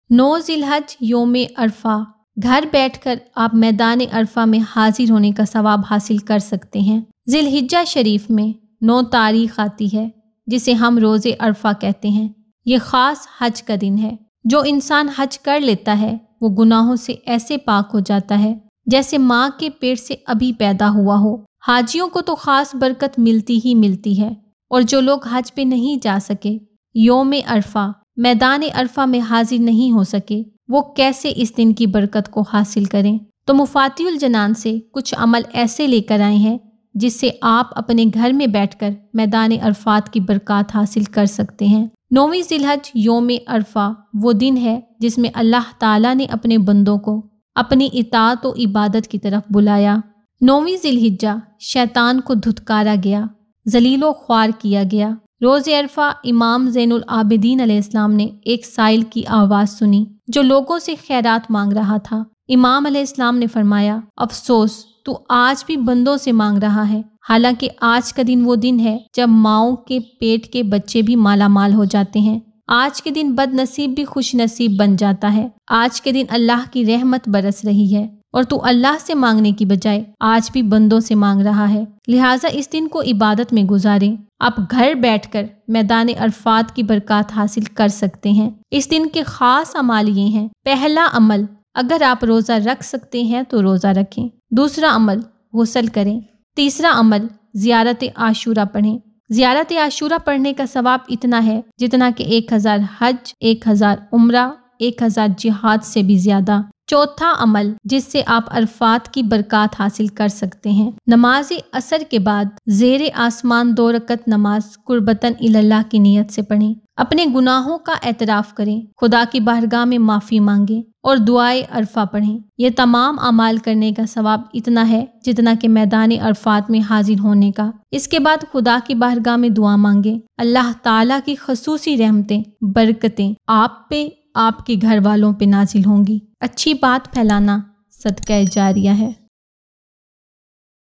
9 ذیلحج یوم عرفہ، گھر بیٹھ کر آپ میدان عرفہ میں حاضر ہونے کا ثواب حاصل کر سکتے ہیں۔ ذی الحجہ شریف میں 9 تاریخ آتی ہے جسے ہم روز عرفہ کہتے ہیں۔ یہ خاص حج کا دن ہے۔ جو انسان حج کر لیتا ہے وہ گناہوں سے ایسے پاک ہو جاتا ہے جیسے ماں کے پیٹ سے ابھی پیدا ہوا ہو۔ حاجیوں کو تو خاص برکت ملتی ہی ملتی ہے، اور جو لوگ حج پہ نہیں جا سکے، یوم عرفہ میدان عرفہ میں حاضر نہیں ہو سکے، وہ کیسے اس دن کی برکت کو حاصل کریں؟ تو مفاتیح الجنان سے کچھ عمل ایسے لے کر آئے ہیں جس سے آپ اپنے گھر میں بیٹھ کر میدان عرفات کی برکات حاصل کر سکتے ہیں۔ 9 ذی الحج یوم عرفہ وہ دن ہے جس میں اللہ تعالیٰ نے اپنے بندوں کو اپنی اطاعت و عبادت کی طرف بلایا۔ 9 ذی الحجہ شیطان کو دھتکارا گیا، ذلیل و خوار کیا گیا۔ روز عرفہ امام زین العابدین علیہ السلام نے ایک سائل کی آواز سنی جو لوگوں سے خیرات مانگ رہا تھا۔ امام علیہ السلام نے فرمایا، افسوس، تو آج بھی بندوں سے مانگ رہا ہے، حالانکہ آج کا دن وہ دن ہے جب ماؤں کے پیٹ کے بچے بھی مالا مال ہو جاتے ہیں۔ آج کے دن بد نصیب بھی خوش نصیب بن جاتا ہے۔ آج کے دن اللہ کی رحمت برس رہی ہے، اور تو اللہ سے مانگنے کی بجائے آج بھی بندوں سے مانگ رہا ہے۔ لہٰذا اس دن کو عبادت میں گزاریں۔ آپ گھر بیٹھ کر میدان عرفات کی برکات حاصل کر سکتے ہیں۔ اس دن کے خاص اعمال یہ ہیں۔ پہلا عمل، اگر آپ روزہ رکھ سکتے ہیں تو روزہ رکھیں۔ دوسرا عمل، غسل کریں۔ تیسرا عمل، زیارت عاشورہ پڑھیں۔ زیارت عاشورہ پڑھنے کا ثواب اتنا ہے جتنا کہ 1000 حج، 1000 عمرہ، 1000 جہاد سے بھی زیادہ۔ چوتھا عمل جس سے آپ عرفات کی برکات حاصل کر سکتے ہیں، نماز عصر کے بعد زیر آسمان 2 رکعت نماز قربتاً اللہ کی نیت سے پڑھیں۔ اپنے گناہوں کا اعتراف کریں، خدا کی بارگاہ میں معافی مانگیں اور دعائے عرفہ پڑھیں۔ یہ تمام اعمال کرنے کا ثواب اتنا ہے جتنا کہ میدان عرفات میں حاضر ہونے کا۔ اس کے بعد خدا کی بارگاہ میں دعا مانگیں۔ اللہ تعالیٰ کی خصوصی رحمتیں، برکتیں آپ پہ، آپ کے گھر والوں پہ نازل ہوں گی۔ اچھی بات پھیلانا صدقہ جاریہ ہے۔